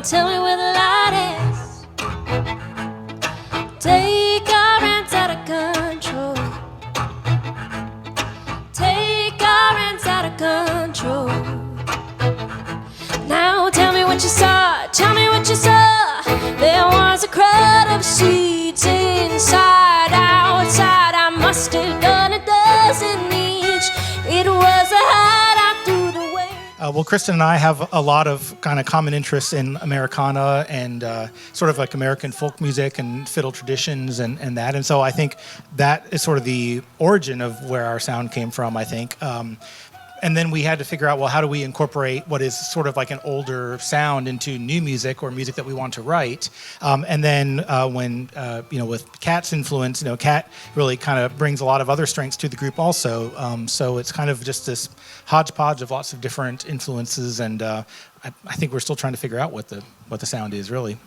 tell me where the light is. Take our ends out of control. Take our ends out of control. Now tell me what you saw, tell me what you saw. There was a crowd of seeds inside, outside. I must have done a dozen each. It was a hideout through the way. Well, Kristen and I have a lot of kind of common interests in Americana and sort of like American folk music and fiddle traditions and that. And so I think that is sort of the origin of where our sound came from, I think. And then we had to figure out, well, how do we incorporate what is sort of like an older sound into new music or music that we want to write? And then when, with Kat's influence, Kat really kind of brings a lot of other strengths to the group also. So it's kind of just this hodgepodge of lots of different influences. And I think we're still trying to figure out what the sound is, really.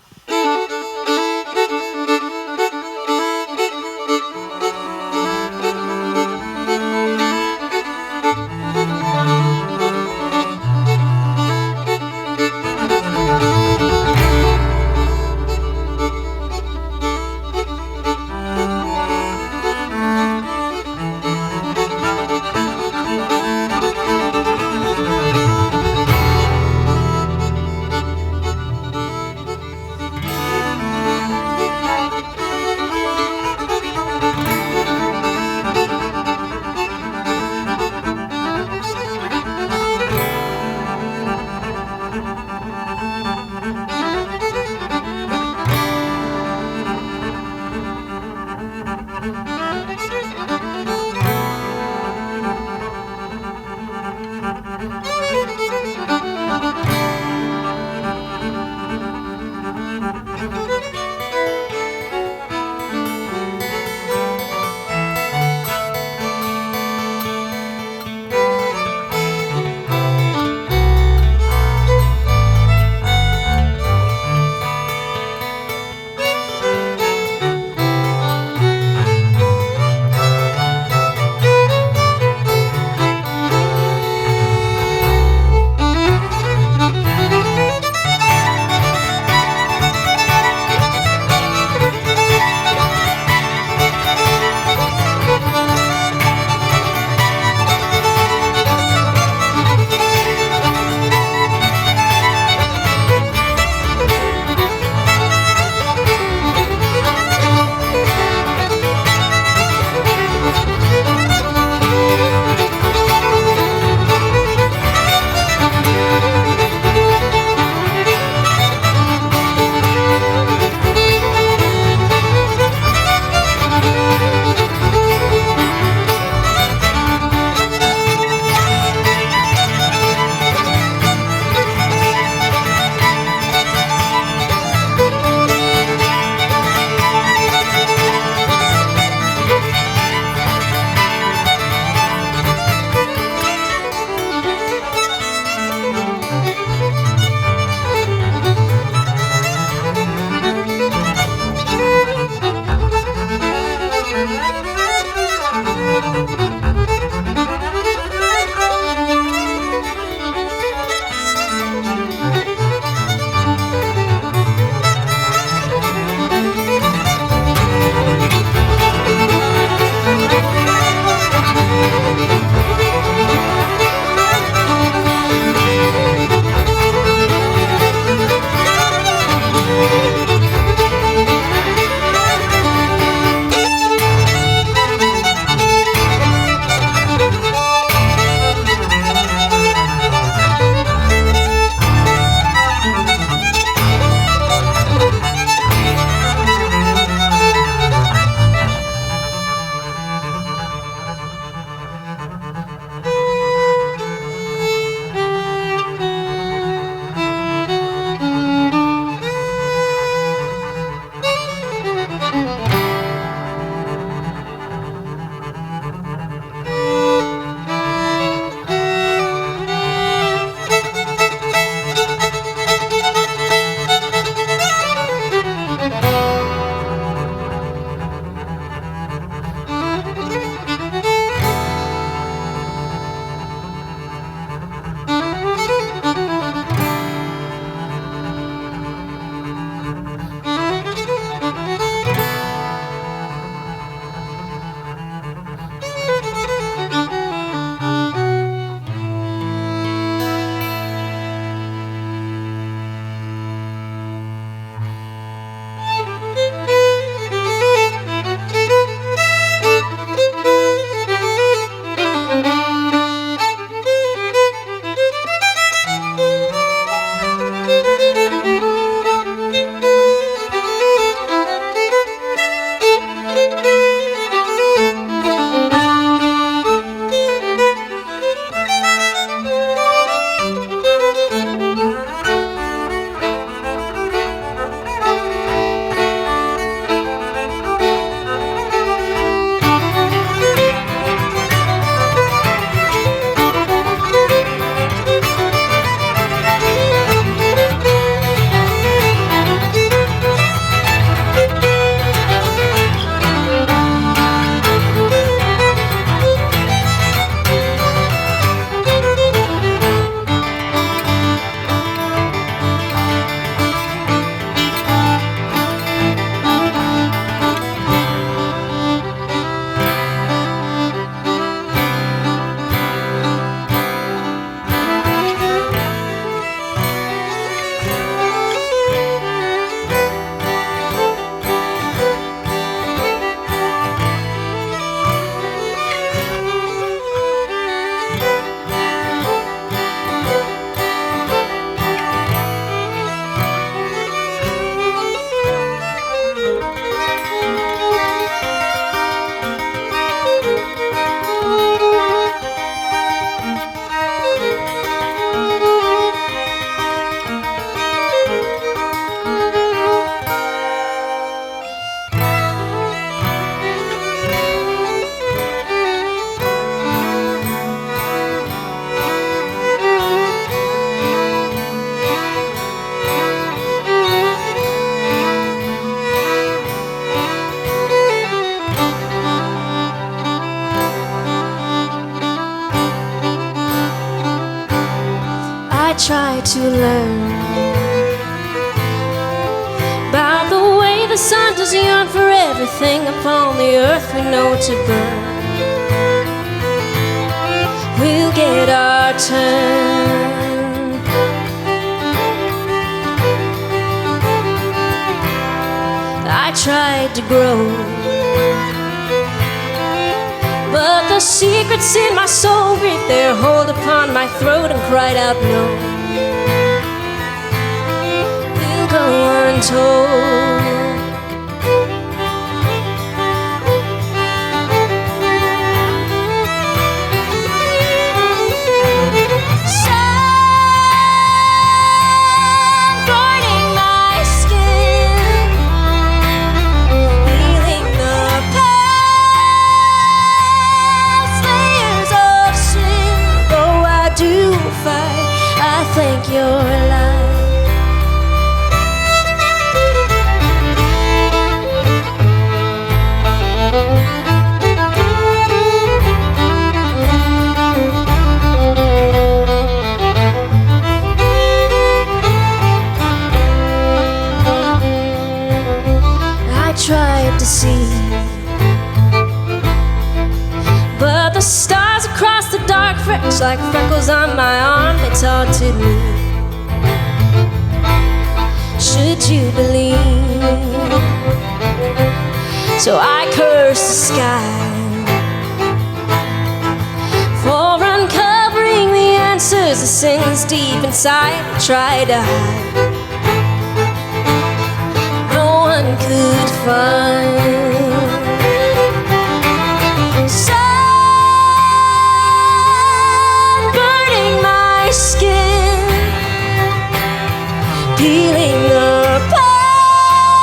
Try to learn about the way the sun does yearn for everything upon the earth we know to burn. We'll get our turn. I tried to grow, but the secrets in my soul gripped their hold upon my throat and cried out no. We'll go untold. Sun burning my skin, healing the past layers of sin. Though I do fight, I thank your life. Tried to see, but the stars across the dark frecks like freckles on my arm, they taunted me. Should you believe? So I cursed the sky for uncovering the answers, the sins deep inside I tried to hide. Could find sun burning my skin, peeling the past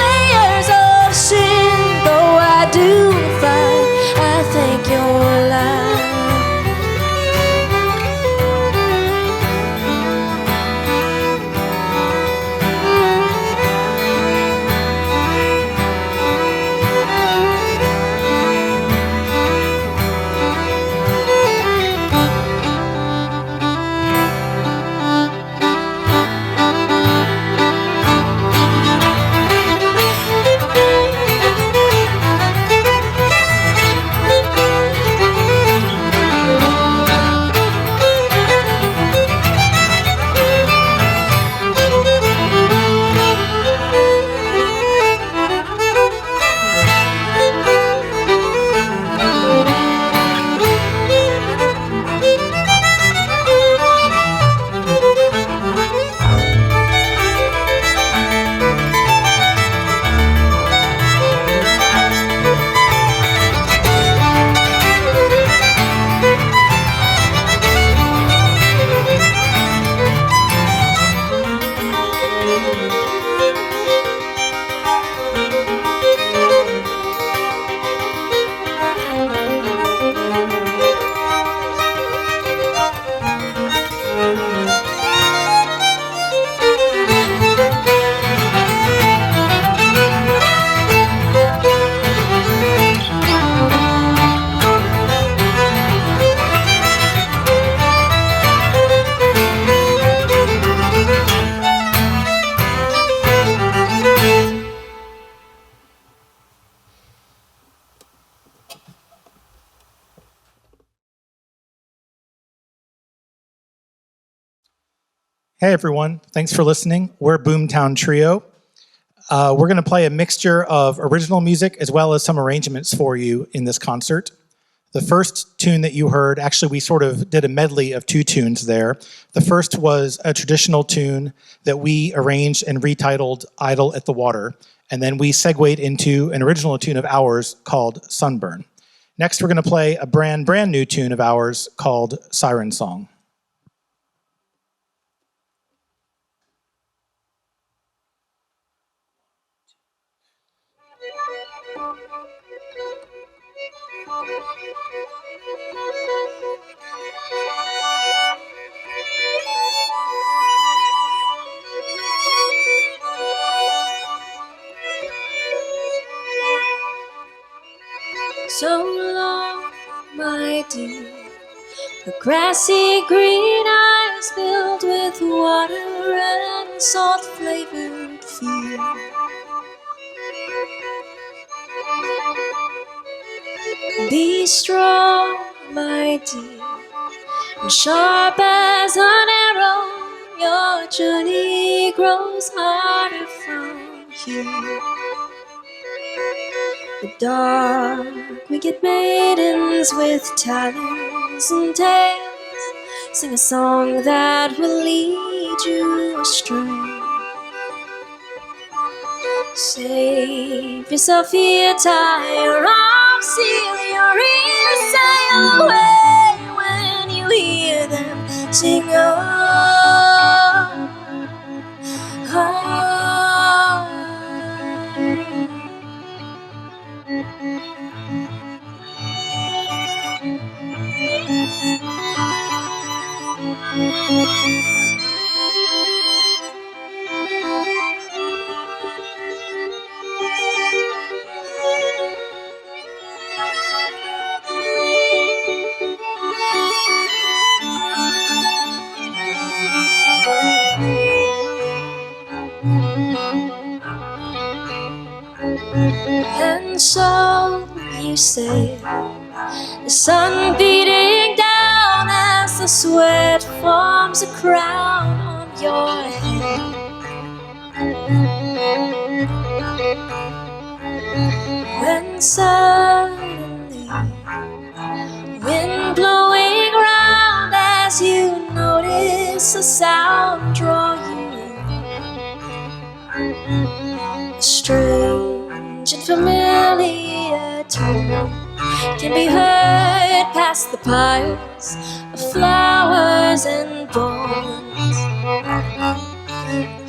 layers of sin. Though I do fight, I thank your life. Hey everyone, thanks for listening. We're Boomtown Trio. We're going to play a mixture of original music as well as some arrangements for you in this concert. The first tune that you heard, actually we sort of did a medley of two tunes there. The first was a traditional tune that we arranged and retitled Idle at the Water, and then we segued into an original tune of ours called Sunburn. Next we're going to play a brand new tune of ours called Siren Song. So long, my dear, the grassy green eyes filled with water and salt-flavored fear. Be strong, my dear, and sharp as an arrow, your journey grows harder from here. The dark, wicked maidens with talons and tails sing a song that will lead you astray. Save yourself here, tie your arms, seal your ears, sail away when you hear them sing. And so you say, the sun beating down as the sweat forms a crown on your head. When suddenly, wind blowing round as you notice a sound draw you in. A strange and familiar tone can be heard past the piles of flowers and bones.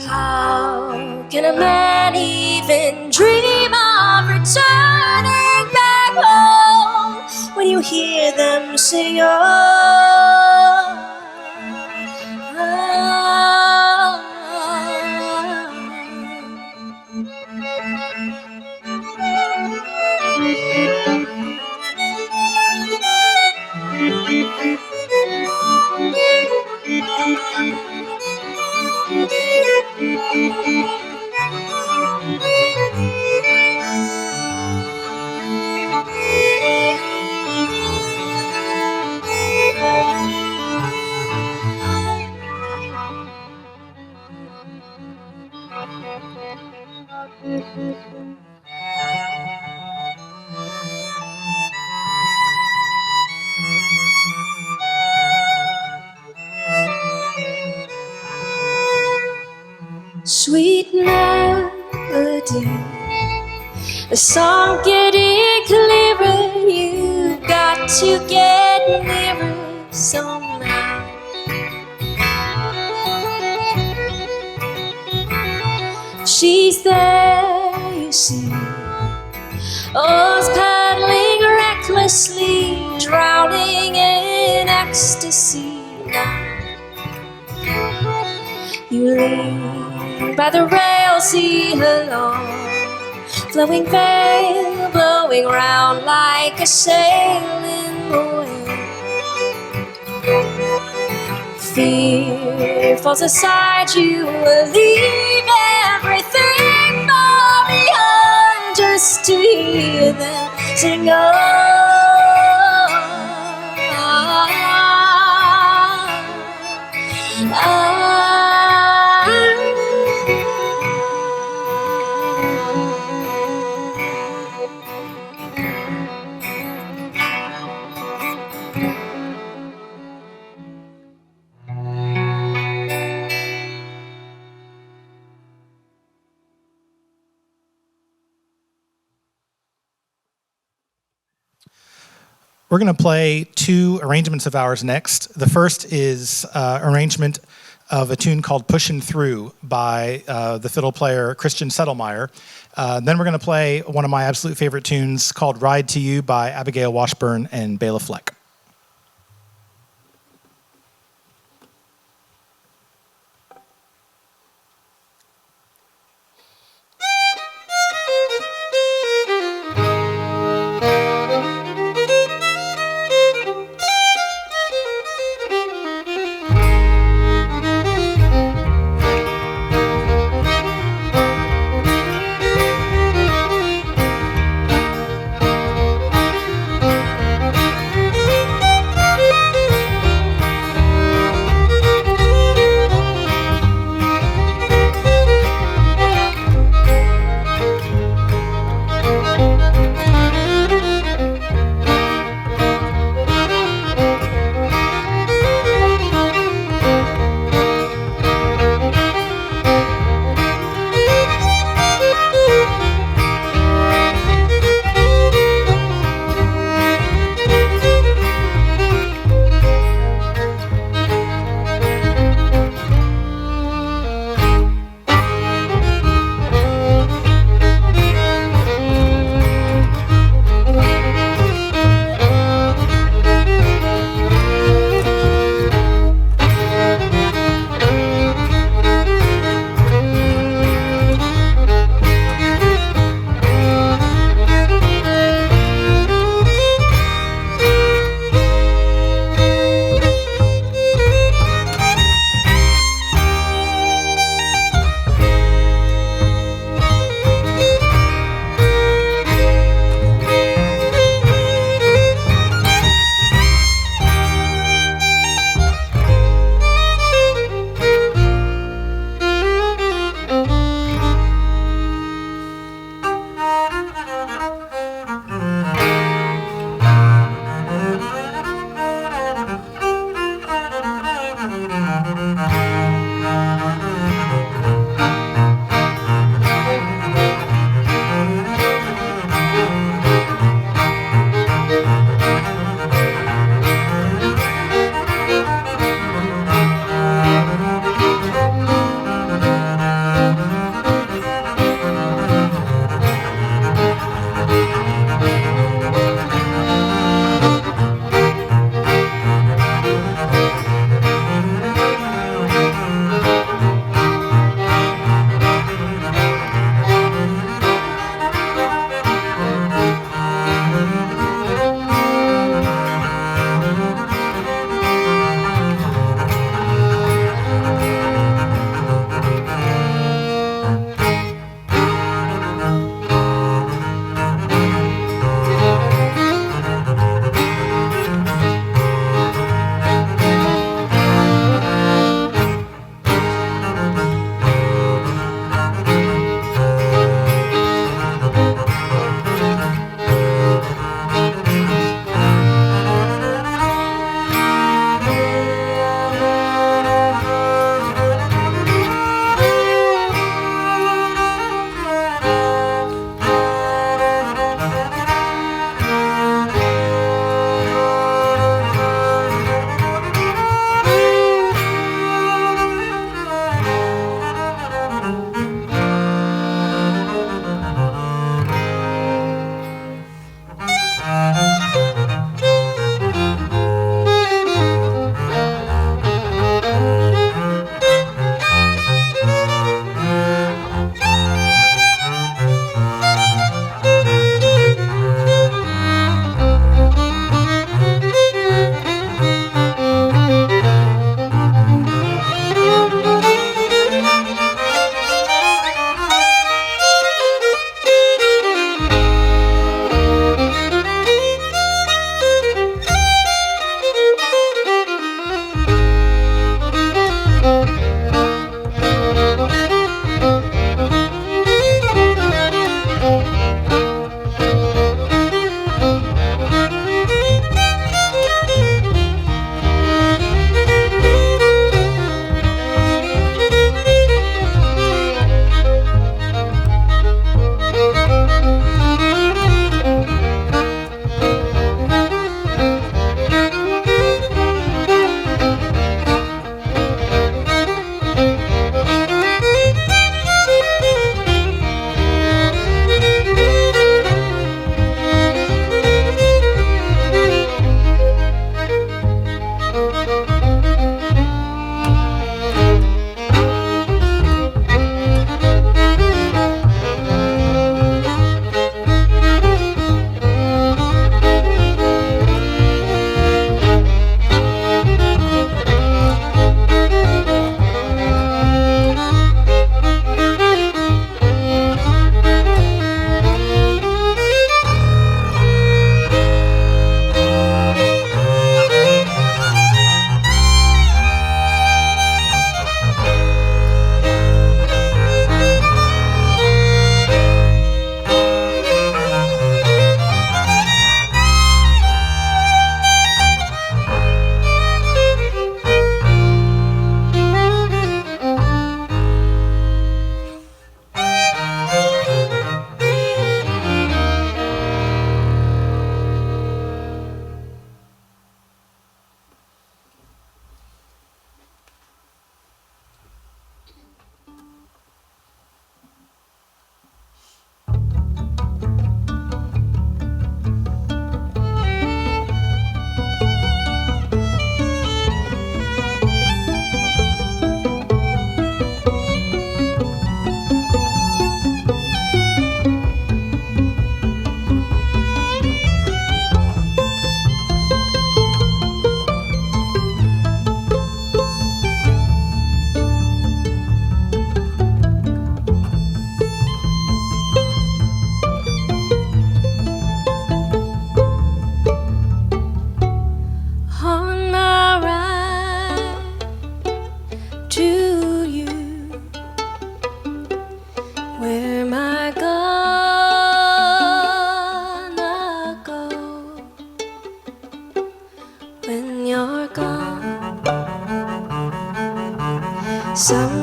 How can a man even dream of returning back home when you hear them sing? Sweet melody, the song getting clearer. You got to get nearer somehow. She's there, you see, oars paddling recklessly, drowning in ecstasy now. You lean by the rail, see her long, flowing veil blowing round like a sail in the wind. Fear falls aside, you will leave everything far behind just to hear them sing. Ah, We're going to play two arrangements of ours next. The first is arrangement of a tune called Pushin' Through by the fiddle player Christian Settelmeyer. Then we're going to play one of my absolute favorite tunes called Ride to You by Abigail Washburn and Bela Fleck.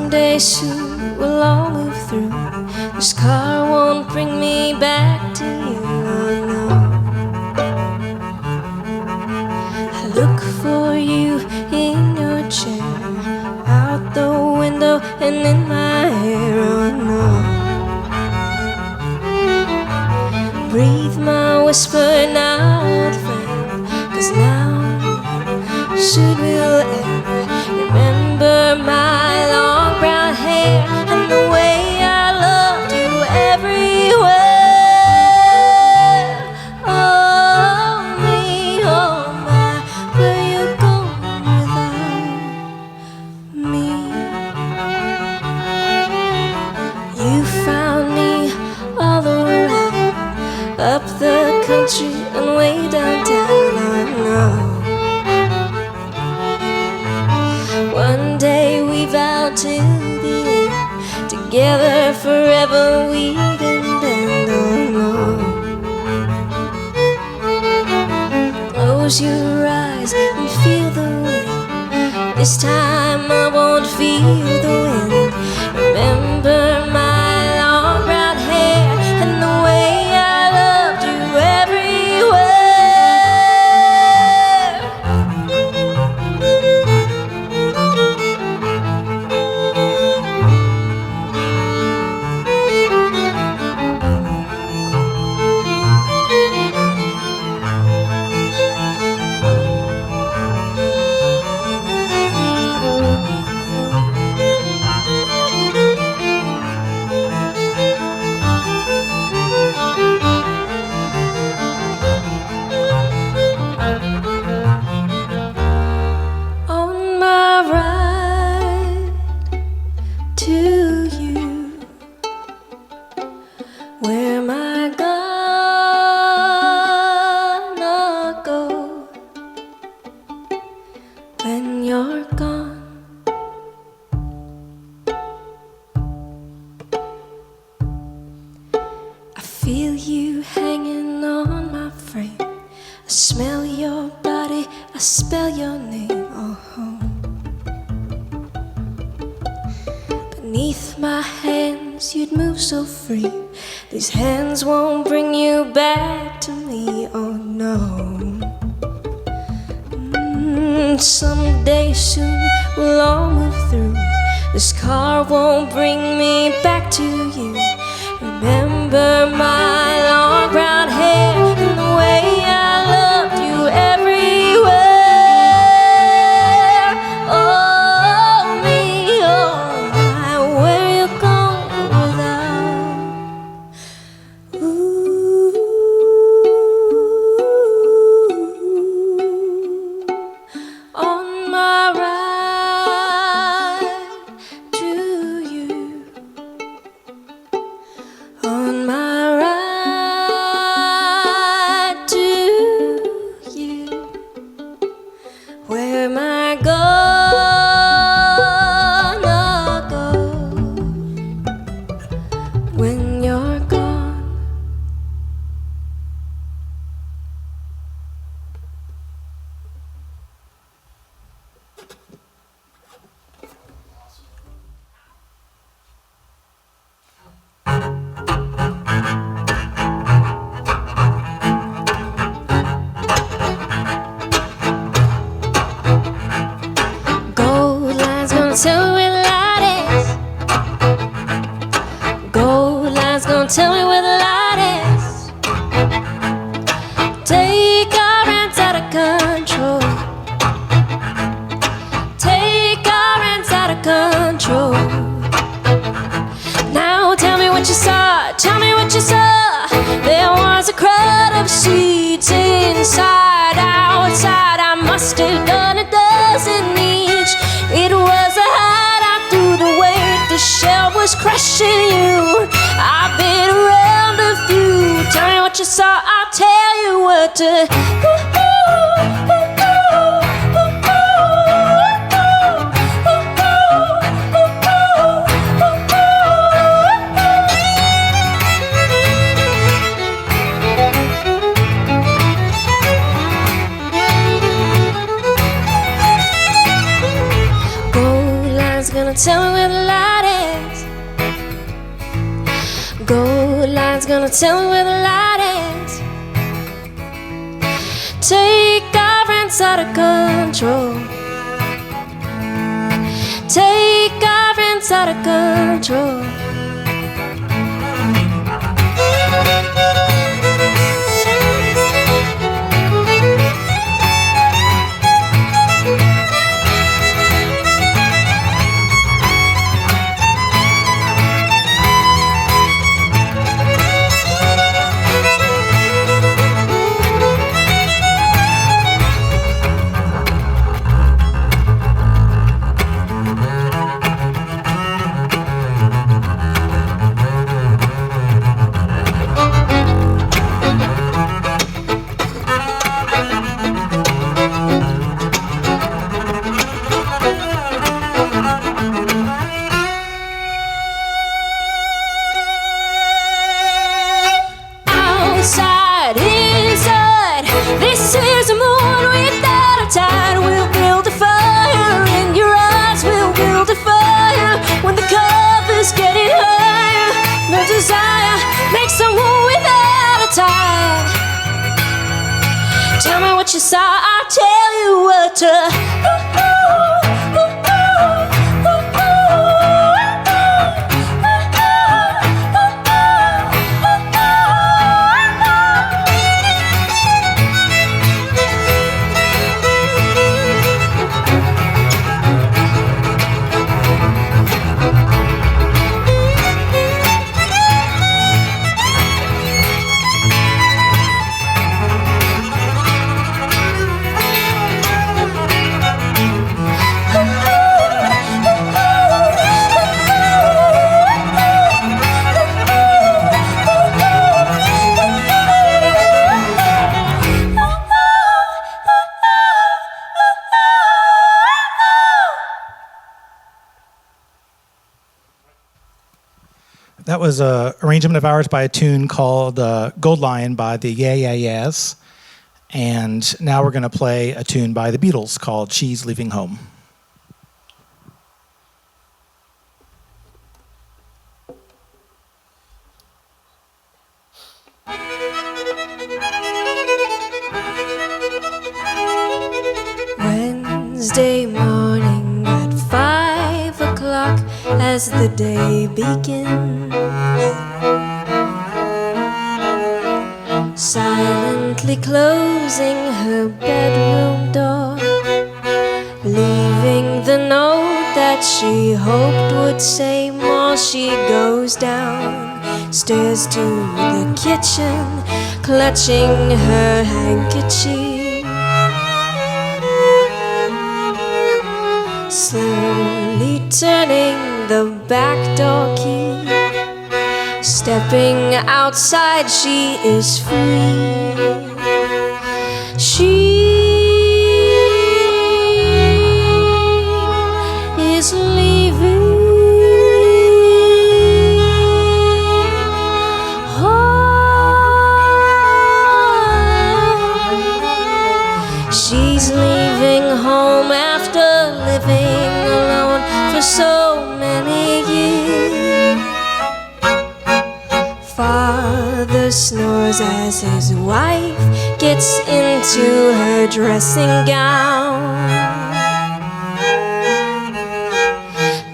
Someday soon we'll all move through. This car won't bring me back to you, no. I look for you in your chair, out the window and in my hair, oh no. Breathe my whisper now, old friend, 'cause now soon we'll end. Remember my long brown hair and the way I loved you everywhere. Oh me, oh my, where you going without me? You found me all around, up the country and way downtown, I know. One day we vowed to the end, together forever we can bend, oh no. Close your eyes and feel the wind. This time I won't feel the wind. Remember my long brown hair and the way I loved you everywhere. These hands won't bring you back to me, oh no. Someday soon we'll all move through. This car won't bring me back to you. Remember my long brown hair and the way I loved you everywhere. Oh me, oh my, where you going without? On my ride to you, on my ride to you, where am I gonna go when you're gone? Gold line's gonna tell me where the light is. Gold line's gonna tell me where the light is. Take our hands out of control. Take our hands out of control. Now tell me what you saw. Tell me what you saw. There was a crowd of seeds inside, outside. I must have done a dozen each. It was a hideout through the weight. The shell was crushing you. I've been around a few. Tell me what you saw. I'll tell you what to. Gold line's gonna tell me where the light Gold line's gonna tell me where the light is. Take our friends out of control. Take our friends out of control. Tell me what you saw, I'll tell you what to. That was an arrangement of ours by a tune called Gold Lion by the Yeah Yeah Yeahs. And now we're going to play a tune by the Beatles called She's Leaving Home. Wednesday morning at 5 o'clock as the day begins, silently closing her bedroom door, leaving the note that she hoped would say more. She goes down stairs to the kitchen, clutching her handkerchief, slowly turning the back door key. Stepping outside, she is free. She is leaving home. She's leaving home after living alone for so many years. Father snores as his wife gets into her dressing gown,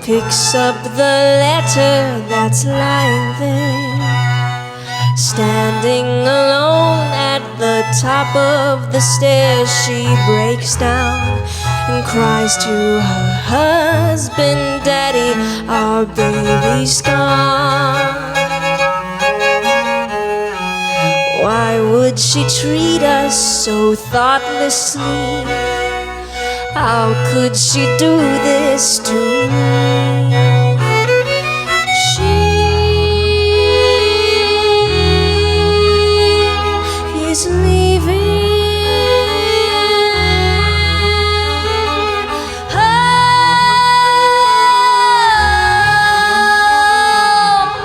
picks up the letter that's lying there. Standing alone at the top of the stairs, she breaks down and cries to her husband, "Daddy, our baby's gone. Why would she treat us so thoughtlessly? How could she do this to me?" She is leaving home.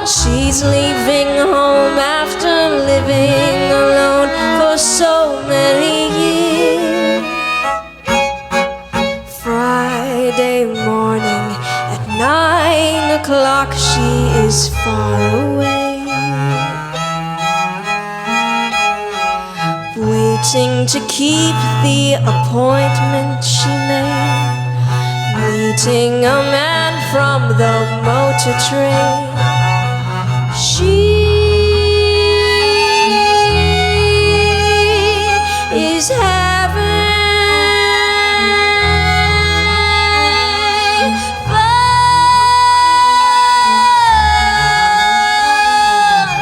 She's leaving home after living alone for so many years. Friday morning at 9 o'clock, she is far away. fighting to keep the appointment she made, meeting a man from the motor train. She is heaven,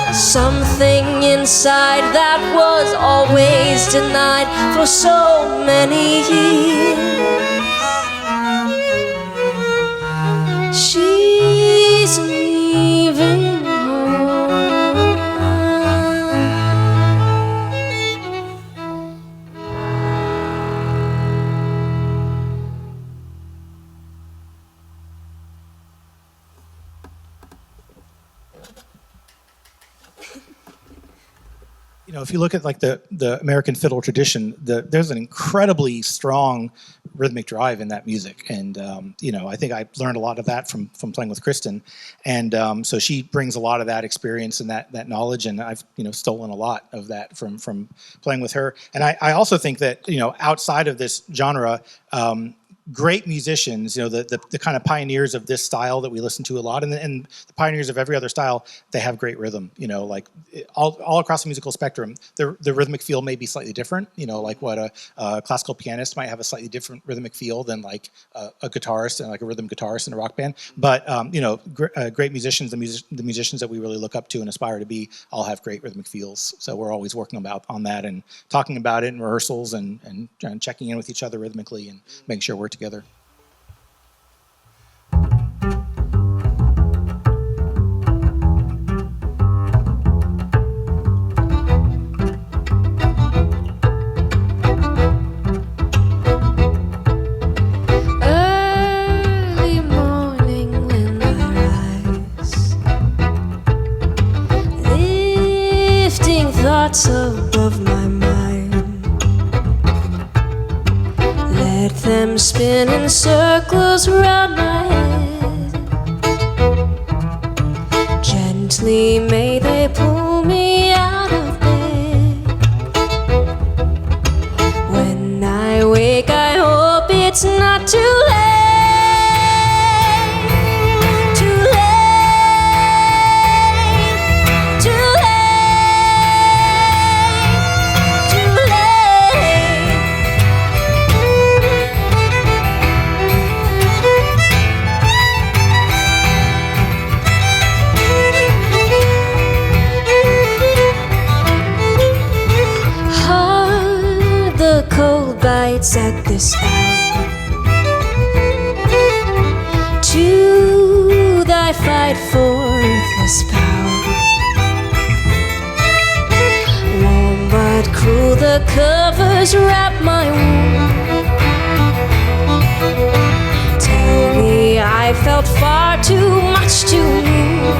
but something inside that was always denied for so many years. She's leaving home. You know, if you look at like the American fiddle tradition, there's an incredibly strong rhythmic drive in that music, and you know, I think I learned a lot of that from playing with Kristen, and so she brings a lot of that experience and that knowledge, and I've stolen a lot of that from playing with her, and I also think that outside of this genre. Great musicians, the kind of pioneers of this style that we listen to a lot, and the pioneers of every other style, they have great rhythm. Like all across the musical spectrum, the rhythmic feel may be slightly different. Like what a classical pianist might have a slightly different rhythmic feel than like a guitarist and like a rhythm guitarist in a rock band. But great musicians, the musicians that we really look up to and aspire to be, all have great rhythmic feels. So we're always working on that and talking about it in rehearsals and checking in with each other rhythmically and making sure we're together. Early morning when I rise, lifting thoughts above my mind, let them spin in circles round my head. Gently may they pull me out of bed. When I wake, I hope it's not too late. Too late. Too late. Too late. Hard the cold bites at this hour. To thy fight forth this power. Warm but cruel the covers wrap my wound. Tell me I felt far too much to move.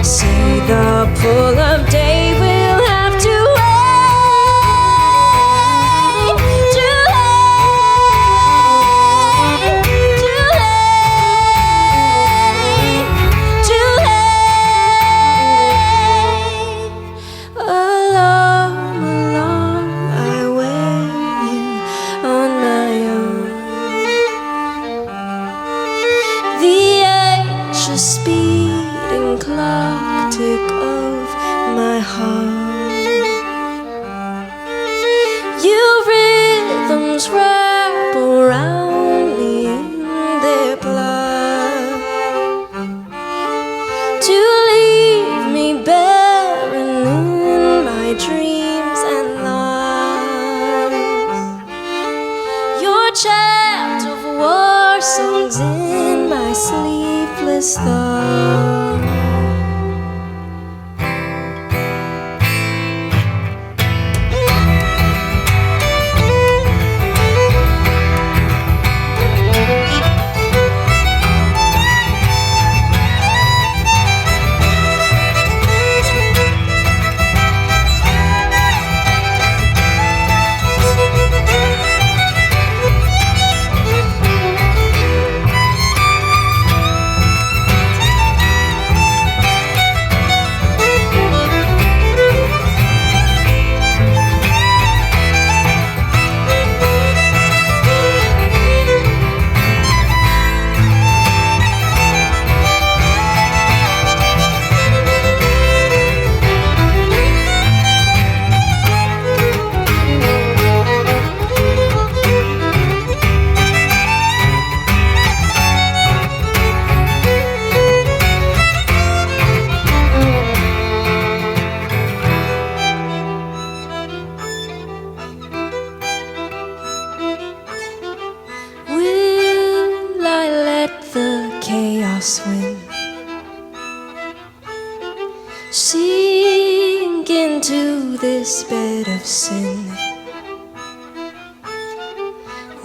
Say the pull of day will have to wait. Too late. Too late. Too late. Alarm, alarm, I wear you on my own. The anxious speeding clock tick of my heart. Your rhythms wrap around me in their blood, to leave me barren in my dreams and loss. Your chant of war songs in my sleepless thoughts. the chaos wind. Sink into this bed of sin.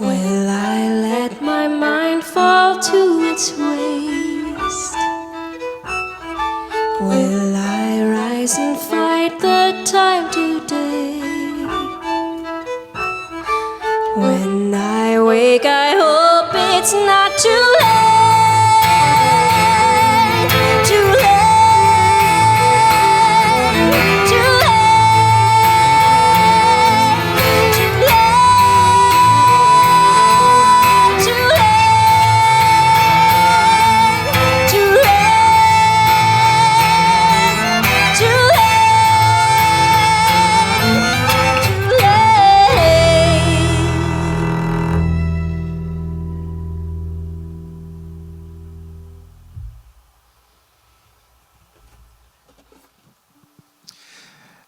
Will I let my mind fall to its waste? Will I rise and fight the time today? When I wake, I hope it's not too late. Too late. Too late. Too late. Too late. Too late. Too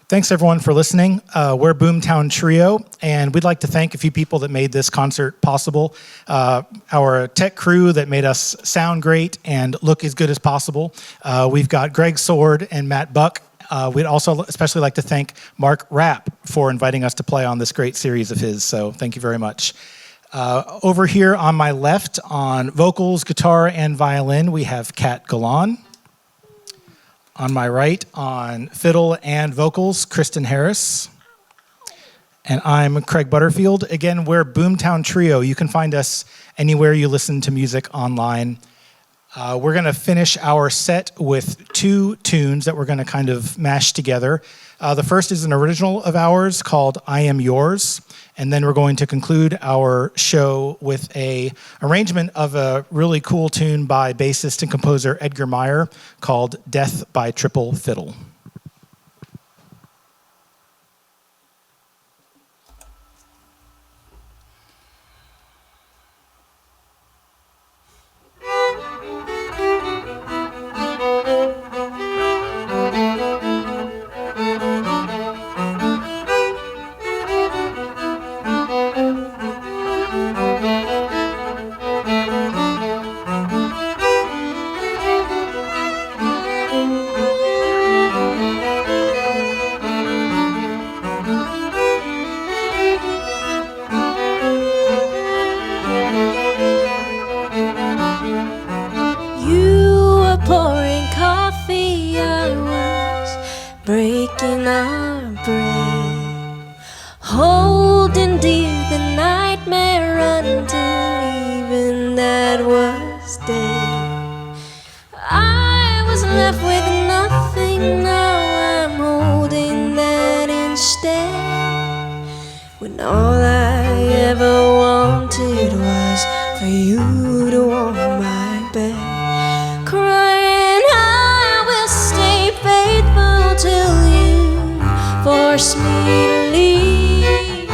Thanks everyone for listening. We're Boomtown Trio, and we'd like to thank a few people that made this concert possible. Our tech crew that made us sound great and look as good as possible. We've got Greg Sword and Matt Buck. We'd also especially like to thank Mark Rapp for inviting us to play on this great series of his, so thank you very much. Over here on my left on vocals, guitar, and violin, we have Kat Galan. On my right, on fiddle and vocals, Kristen Harris. And I'm Craig Butterfield. Again, we're Boomtown Trio. You can find us anywhere you listen to music online. We're going to finish our set with two tunes that we're going to kind of mash together. The first is an original of ours called I Am Yours. And then we're going to conclude our show with an arrangement of a really cool tune by bassist and composer Edgar Meyer called Death by Triple Fiddle. Breaking our bread, holding dear the nightmare until even that was dead. I was left with nothing, now I'm holding that instead. When all I ever wanted was for you to warm my bed. Crying, I will stay faithful till you force me to leave.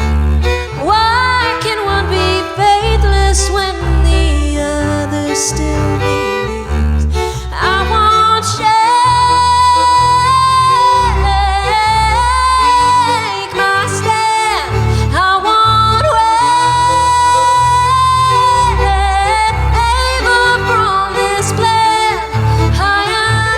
Why can one be faithless when the other still believes? I won't shake my stand, I won't waver from this plan. I am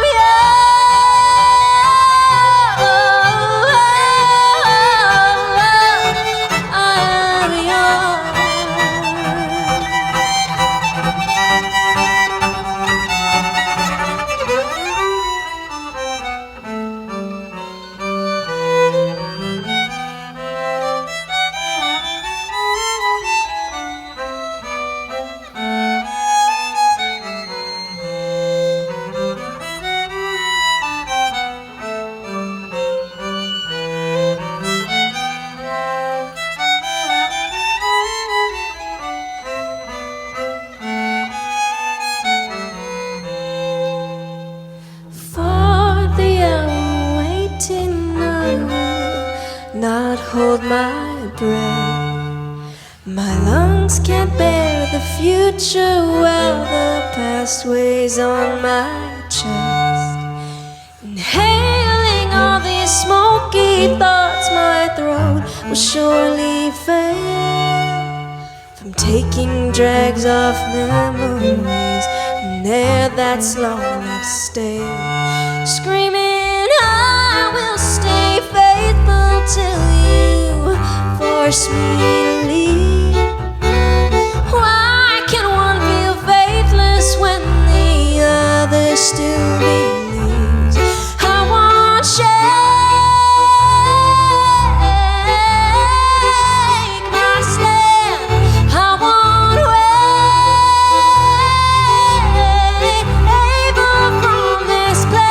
not hold my breath. My lungs can't bear the future while the past weighs on my chest. Inhaling all these smoky thoughts, my throat will surely fail. from taking drags off memories, and there that's long left stale, screaming I will stay faithful till you force me to leave. Why can one feel faithless when the other still believes? I won't shake my stand, I won't waver from this plan.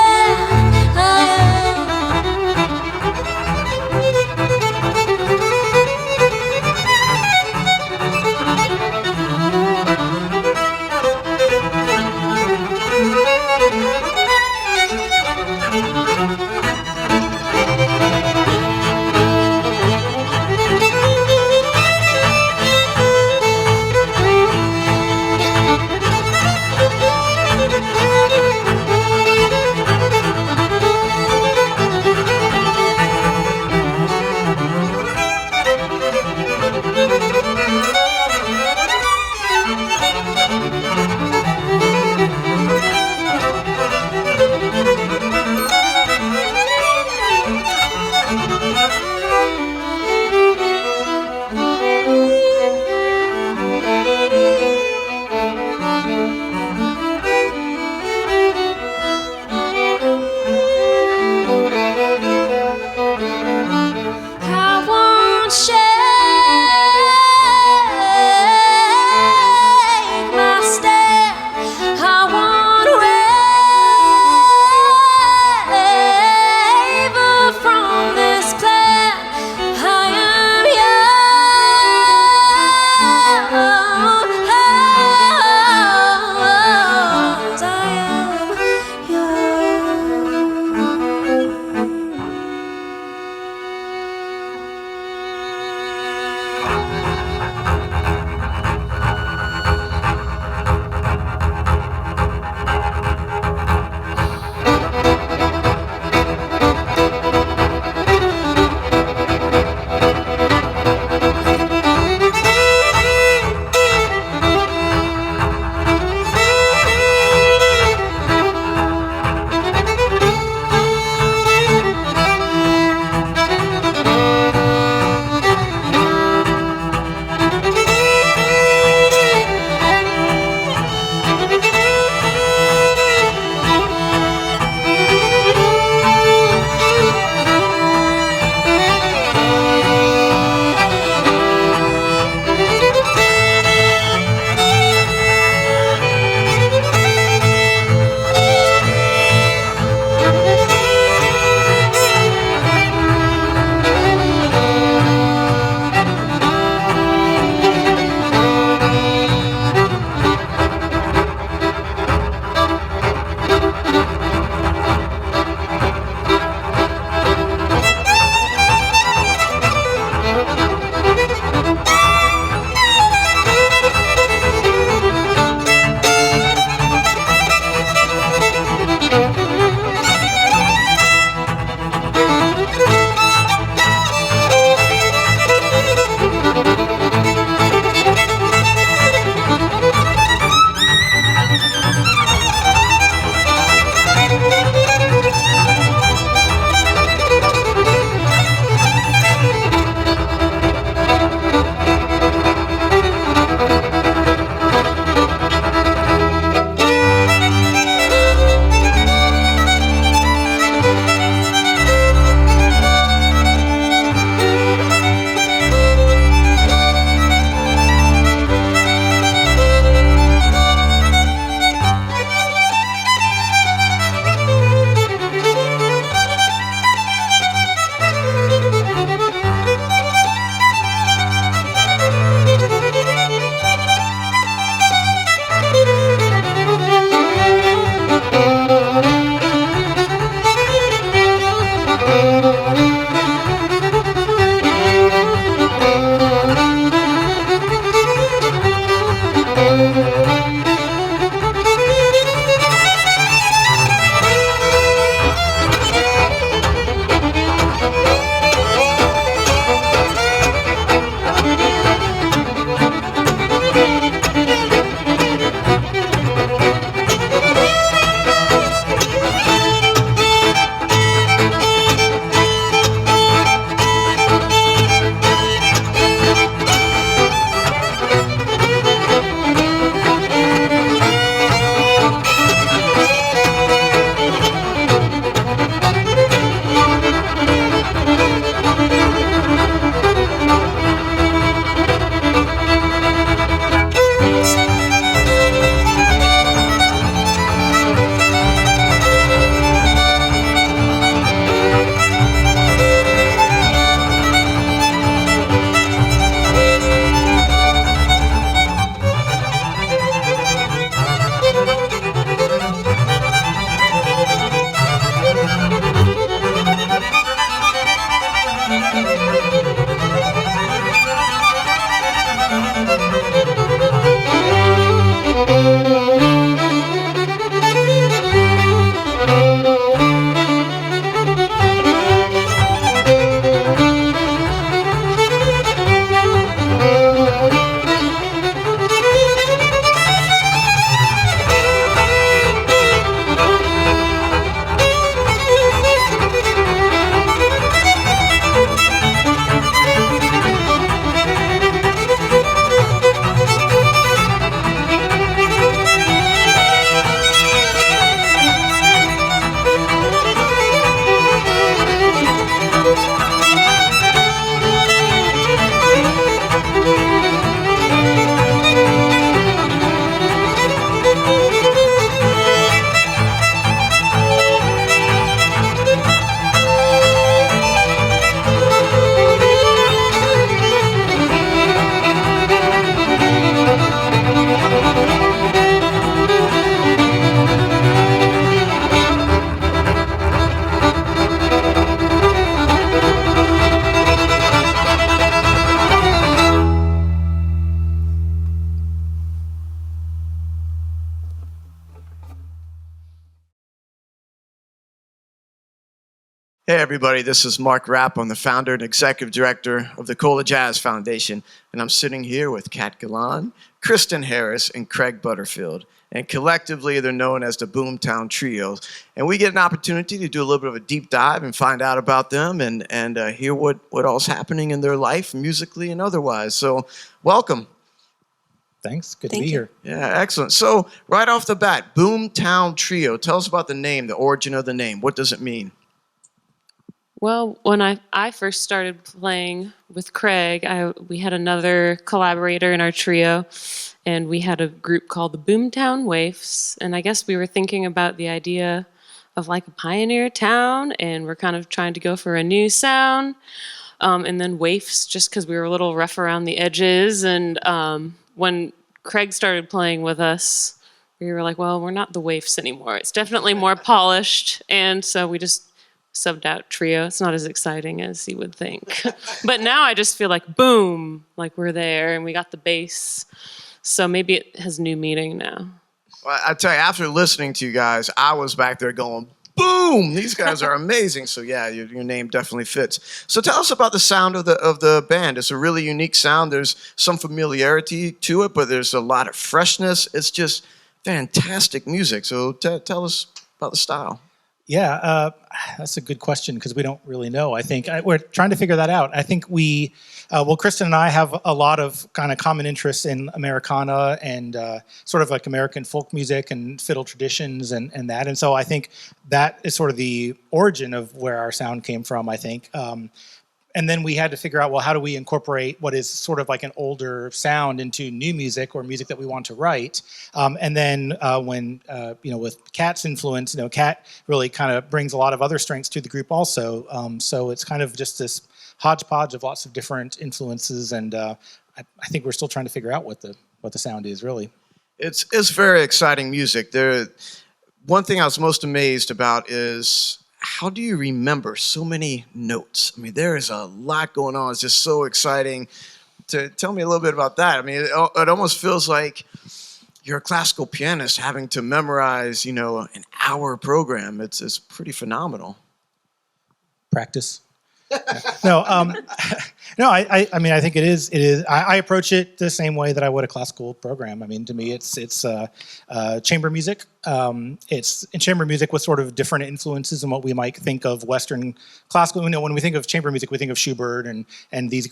Hey everybody, this is Mark Rapp. I'm the founder and executive director of the ColaJazz Foundation, and I'm sitting here with Kat Galan, Kristen Harris, and Craig Butterfield. And collectively, they're known as the Boomtown Trio. And we get an opportunity to do a little bit of a deep dive and find out about them and hear what all's happening in their life, musically and otherwise. So, welcome. Thanks. Good to Thank be you. here. Yeah, excellent. So, right off the bat, Boomtown Trio. Tell us about the name, the origin of the name. What does it mean? Well, when I first started playing with Craig, we had another collaborator in our trio, and we had a group called the Boomtown Waifs. And I guess we were thinking about the idea of like a pioneer town, and we're kind of trying to go for a new sound. And then waifs, just because we were a little rough around the edges. And when Craig started playing with us, we were like, well, we're not the waifs anymore. It's definitely more polished. And so we just subbed out trio. It's not as exciting as you would think. But now I just feel like boom, like we're there and we got the bass. So maybe it has new meaning now. Well, I tell you, after listening to you guys, I was back there going, boom, these guys are amazing. So yeah, your name definitely fits. So tell us about the sound of the band. It's a really unique sound. There's some familiarity to it, but there's a lot of freshness. It's just fantastic music. So tell us about the style. Yeah, that's a good question because we don't really know. I think we're trying to figure that out. I think Kristen and I have a lot of kind of common interests in Americana and sort of like American folk music and fiddle traditions and that. And so I think that is sort of the origin of where our sound came from, I think. And then we had to figure out, well, how do we incorporate what is sort of like an older sound into new music or music that we want to write? And then with Kat's influence, Kat really kind of brings a lot of other strengths to the group also. So it's kind of just this hodgepodge of lots of different influences. And I think we're still trying to figure out what the sound is really. It's very exciting music. One thing I was most amazed about is how do you remember so many notes? I mean, there is a lot going on. It's just so exciting. Tell me a little bit about that. I mean, it almost feels like you're a classical pianist having to memorize, an hour program. It's pretty phenomenal. Practice. No, I mean, I think it is. I approach it the same way that I would a classical program. I mean, to me, it's chamber music. It's in chamber music with sort of different influences than what we might think of Western classical. When we think of chamber music, we think of Schubert and these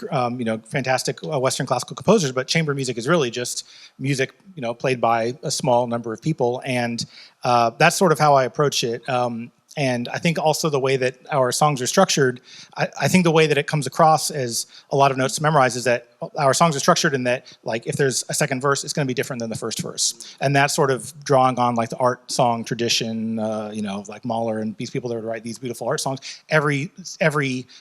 fantastic Western classical composers. But chamber music is really just music, played by a small number of people, and that's sort of how I approach it. And I think also the way that our songs are structured, I think the way that it comes across as a lot of notes to memorize is that our songs are structured in that, like, if there's a second verse, it's going to be different than the first verse. And that's sort of drawing on, like, the art song tradition, like Mahler and these people that would write these beautiful art songs. Every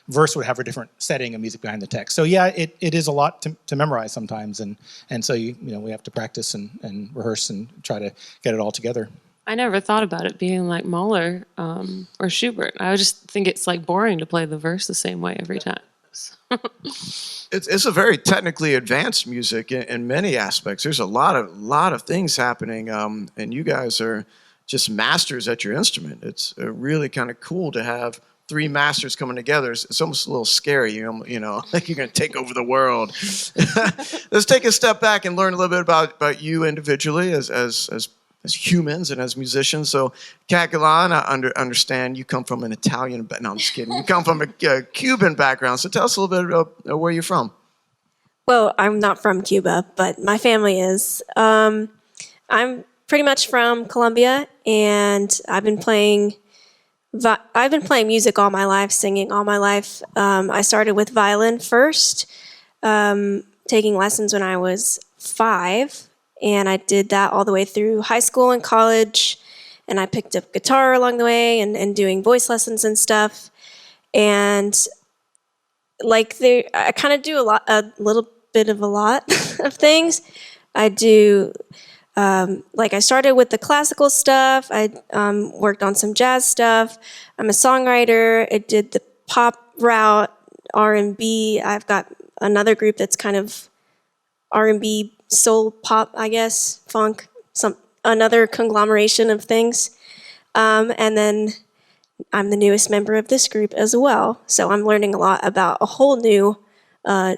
verse would have a different setting of music behind the text. So, yeah, it is a lot to memorize sometimes. And so, we have to practice and rehearse and try to get it all together. I never thought about it being like Mahler or Schubert. I just think it's like boring to play the verse the same way every time. It's a very technically advanced music in many aspects. There's a lot of things happening, and you guys are just masters at your instrument. It's really kind of cool to have three masters coming together. It's almost a little scary, like you're going to take over the world. Let's take a step back and learn a little bit about you individually as humans and as musicians. So, Kat Galan, I understand you come from an Italian, no, I'm just kidding. You come from a Cuban background. So tell us a little bit about where you're from. Well, I'm not from Cuba, but my family is. I'm pretty much from Colombia, and I've been playing music all my life, singing all my life. I started with violin first, taking lessons when I was 5. And I did that all the way through high school and college. And I picked up guitar along the way and doing voice lessons and stuff. And I kind of do a little bit of a lot of things. I do, I started with the classical stuff. I worked on some jazz stuff. I'm a songwriter. I did the pop route, R&B. I've got another group that's kind of R&B, soul pop, I guess, funk, another conglomeration of things. And then I'm the newest member of this group as well, so I'm learning a lot about a whole new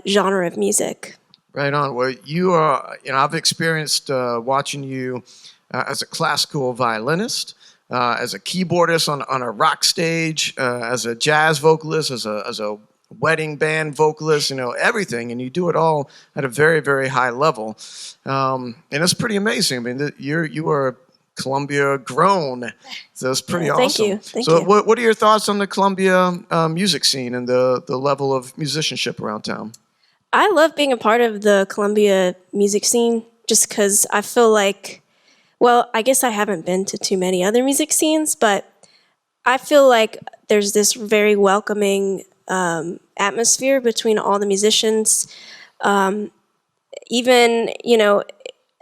genre of music. Right on. Well, you are, I've experienced watching you as a classical violinist, as a keyboardist on a rock stage, as a jazz vocalist, as a wedding band vocalist, everything. And you do it all at a very, very high level. And it's pretty amazing. I mean, you are Columbia grown. So it's pretty awesome. Thank you. What are your thoughts on the Columbia music scene and the level of musicianship around town? I love being a part of the Columbia music scene just because I feel like, well, I guess I haven't been to too many other music scenes, but I feel like there's this very welcoming atmosphere between all the musicians. Even,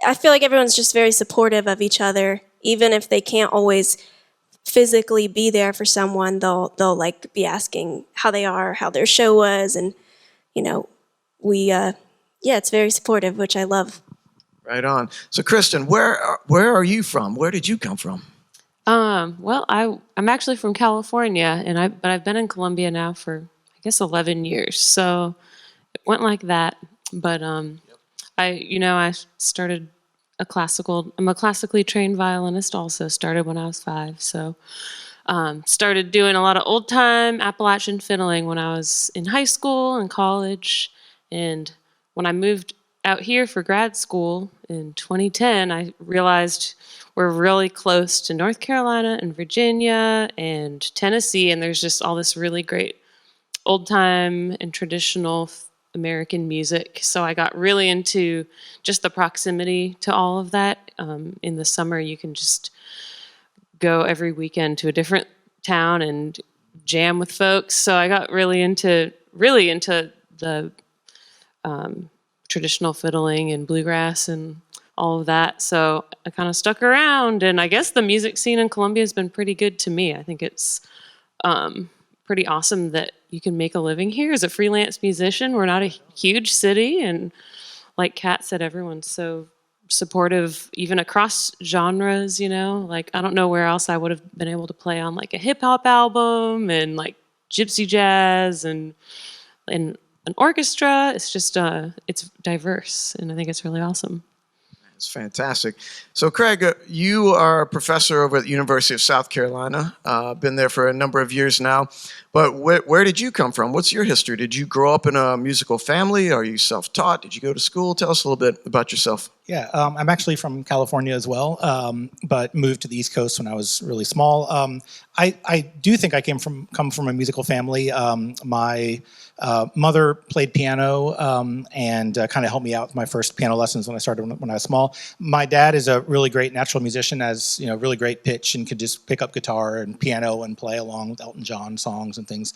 I feel like everyone's just very supportive of each other. Even if they can't always physically be there for someone, they'll like be asking how they are, how their show was, and it's very supportive, which I love. Right on. So, Kristen, where are you from? Where did you come from? Well, I'm actually from California, but I've been in Columbia now for, I guess, 11 years. So it went like that. But I started I'm a classically trained violinist also, started when I was 5. So started doing a lot of old time Appalachian fiddling when I was in high school and college. And when I moved out here for grad school in 2010, I realized we're really close to North Carolina and Virginia and Tennessee, and there's just all this really great old time and traditional American music. So I got really into just the proximity to all of that. In the summer, you can just go every weekend to a different town and jam with folks. So I got really into the traditional fiddling and bluegrass and all of that. So I kind of stuck around, and I guess the music scene in Columbia has been pretty good to me. I think it's pretty awesome that you can make a living here as a freelance musician. We're not a huge city, and like Kat said, everyone's so supportive, even across genres, Like, I don't know where else I would have been able to play on like a hip-hop album and like gypsy jazz and an orchestra. It's just, it's diverse, and I think it's really awesome. It's fantastic. So, Craig, you are a professor over at the University of South Carolina. Been there for a number of years now. But where did you come from? What's your history? Did you grow up in a musical family? Are you self-taught? Did you go to school? Tell us a little bit about yourself. Yeah, I'm actually from California as well, but moved to the East Coast when I was really small. I do think I come from a musical family. My mother played piano and kind of helped me out with my first piano lessons when I started when I was small. My dad is a really great natural musician, has really great pitch, and could just pick up guitar and piano and play along with Elton John songs and things.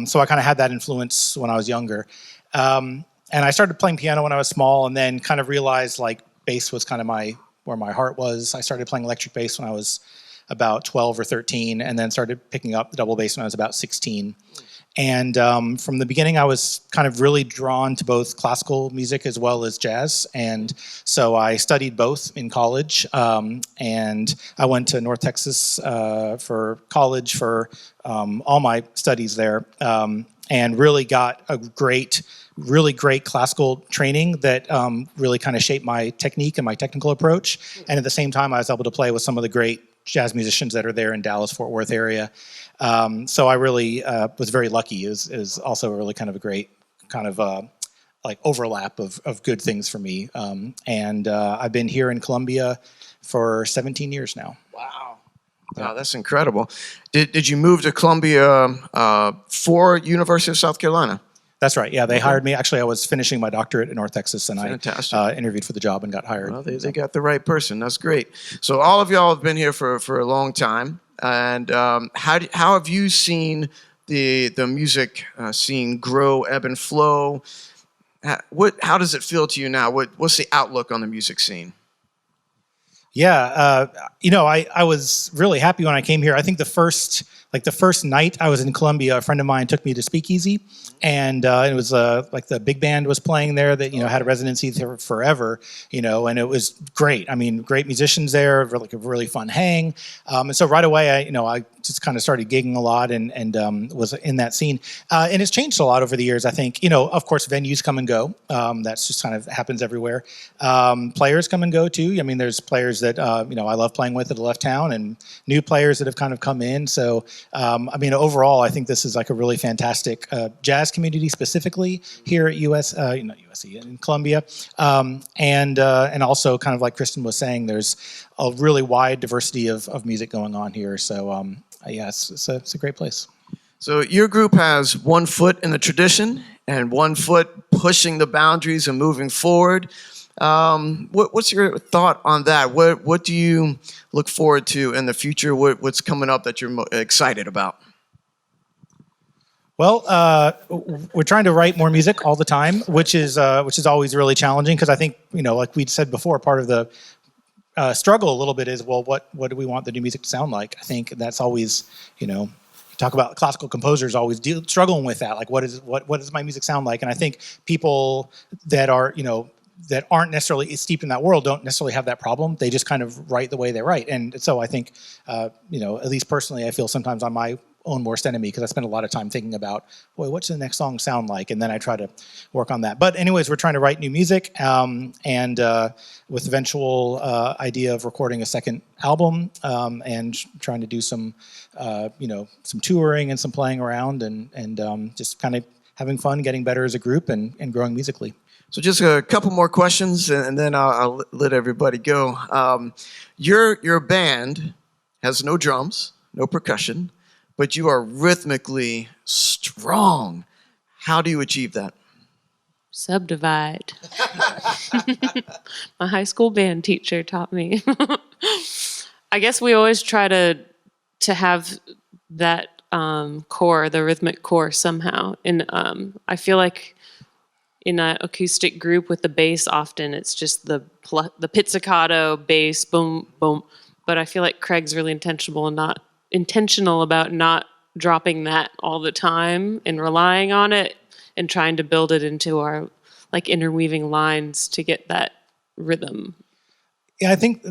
So I kind of had that influence when I was younger. And I started playing piano when I was small, and then kind of realized like bass was kind of where my heart was. I started playing electric bass when I was about 12 or 13, and then started picking up the double bass when I was about 16. And from the beginning, I was kind of really drawn to both classical music as well as jazz. And so I studied both in college. And I went to North Texas for college for all my studies there, and really got a really great classical training that really kind of shaped my technique and my technical approach. And at the same time, I was able to play with some of the great jazz musicians that are there in Dallas-Fort Worth area. So I really was very lucky. It was also really kind of a great kind of like overlap of good things for me. And I've been here in Columbia for 17 years now. Wow. Wow, that's incredible. Did you move to Columbia for University of South Carolina? That's right. Yeah, they hired me. Actually, I was finishing my doctorate at North Texas, and Fantastic. I interviewed for the job and got hired. Well, they got the right person. That's great. So all of y'all have been here for a long time. And how have you seen the music scene grow, ebb and flow? How does it feel to you now? What's the outlook on the music scene? Yeah, I was really happy when I came here. I think the first night I was in Columbia, a friend of mine took me to Speakeasy, and it was like the big band was playing there that had a residency there forever, and it was great. I mean, great musicians there, like a really fun hang. And so right away, I just kind of started gigging a lot and was in that scene. And it's changed a lot over the years, I think. Of course, venues come and go. That's just kind of happens everywhere. Players come and go too. I mean, there's players that, I love playing with that left town and new players that have kind of come in. So, overall, I think this is like a really fantastic jazz community specifically here at USC in Columbia. And also kind of like Kristen was saying, there's a really wide diversity of music going on here. So it's a great place. So your group has one foot in the tradition and one foot pushing the boundaries and moving forward. What's your thought on that? What do you look forward to in the future? What's coming up that you're excited about? Well, we're trying to write more music all the time, which is always really challenging because I think, like we said before, part of the struggle a little bit is, well, what do we want the new music to sound like? I think that's always, you talk about classical composers always struggling with that. Like, what does my music sound like? And I think people that are, that aren't necessarily steeped in that world don't necessarily have that problem. They just kind of write the way they write. And so I think, at least personally, I feel sometimes on my own worst enemy because I spend a lot of time thinking about, boy, what's the next song sound like? And then I try to work on that. But anyways, we're trying to write new music and with eventual idea of recording a second album and trying to do some touring and some playing around and just kind of having fun, getting better as a group and growing musically. So just a couple more questions and then I'll let everybody go. Your band has no drums, no percussion, but you are rhythmically strong. How do you achieve that? Subdivide. My high school band teacher taught me. I guess we always try to have that core, the rhythmic core somehow. And I feel like in an acoustic group with the bass, often it's just the pizzicato bass, boom, boom. But I feel like Craig's really intentional about not dropping that all the time and relying on it and trying to build it into our like interweaving lines to get that rhythm. Yeah, I think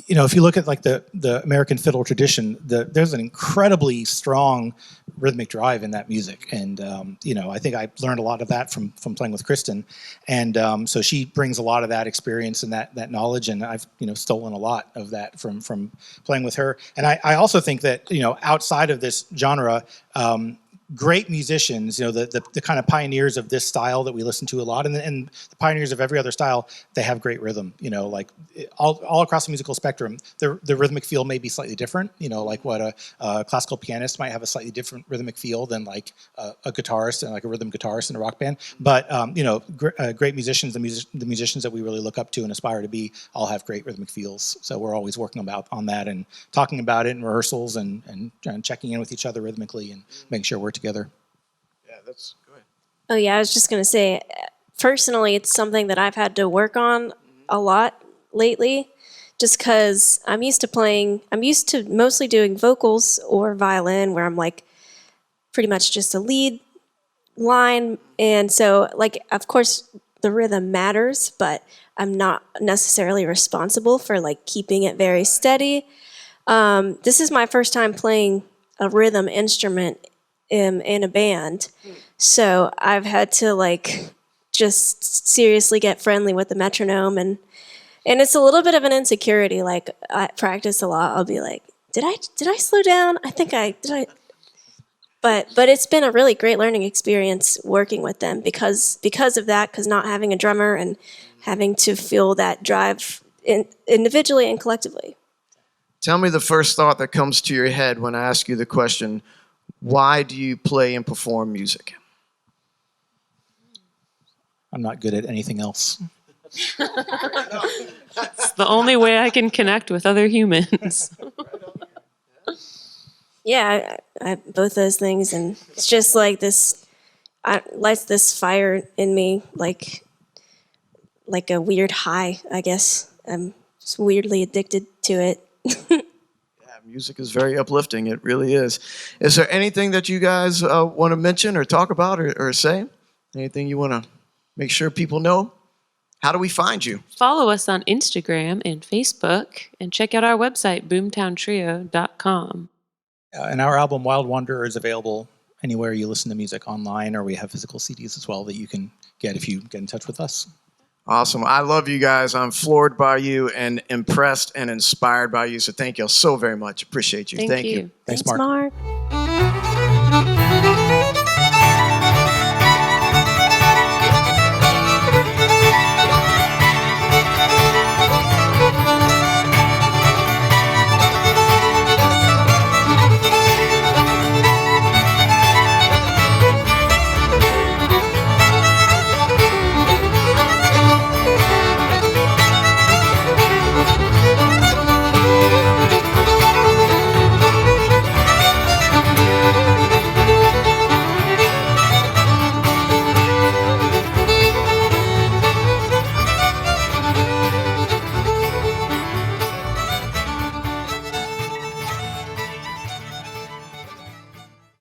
if you look at like the American fiddle tradition, there's an incredibly strong rhythmic drive in that music, and I think I learned a lot of that from playing with Kristen, and so she brings a lot of that experience and that knowledge, and I've stolen a lot of that from playing with her, and I also think that outside of this genre. Great musicians, the kind of pioneers of this style that we listen to a lot, and the pioneers of every other style, they have great rhythm. Like all across the musical spectrum, the rhythmic feel may be slightly different. Like what a classical pianist might have a slightly different rhythmic feel than like a guitarist and like a rhythm guitarist in a rock band. But great musicians, the musicians that we really look up to and aspire to be, all have great rhythmic feels. So we're always working on that and talking about it in rehearsals and checking in with each other rhythmically and making sure we're together. Yeah, go ahead. Oh yeah, I was just gonna say, personally, it's something that I've had to work on a lot lately, just because I'm used to mostly doing vocals or violin, where I'm like pretty much just a lead line, and so like of course the rhythm matters, but I'm not necessarily responsible for like keeping it very steady. This is my first time playing a rhythm instrument in a band, so I've had to like just seriously get friendly with the metronome, and it's a little bit of an insecurity. Like I practice a lot, I'll be like, did I slow down? I think did I. But it's been a really great learning experience working with them because of that, because not having a drummer and having to feel that drive individually and collectively. Tell me the first thought that comes to your head when I ask you the question, why do you play and perform music? I'm not good at anything else. It's the only way I can connect with other humans. Yeah, I both those things, and it's just like this, lights this fire in me, like a weird high, I guess. I'm just weirdly addicted to it. Music is very uplifting. It really is. Is there anything that you guys want to mention or talk about or say? Anything you want to make sure people know? How do we find you? Follow us on Instagram and Facebook, and check out our website, boomtowntrio.com. And our album Wild Wanderer is available anywhere you listen to music online, or we have physical CDs as well that you can get if you get in touch with us. Awesome. I love you guys. I'm floored by you and impressed and inspired by you. So thank you all so very much. Appreciate you. Thank you. Thanks, Thanks, Mark. Mark.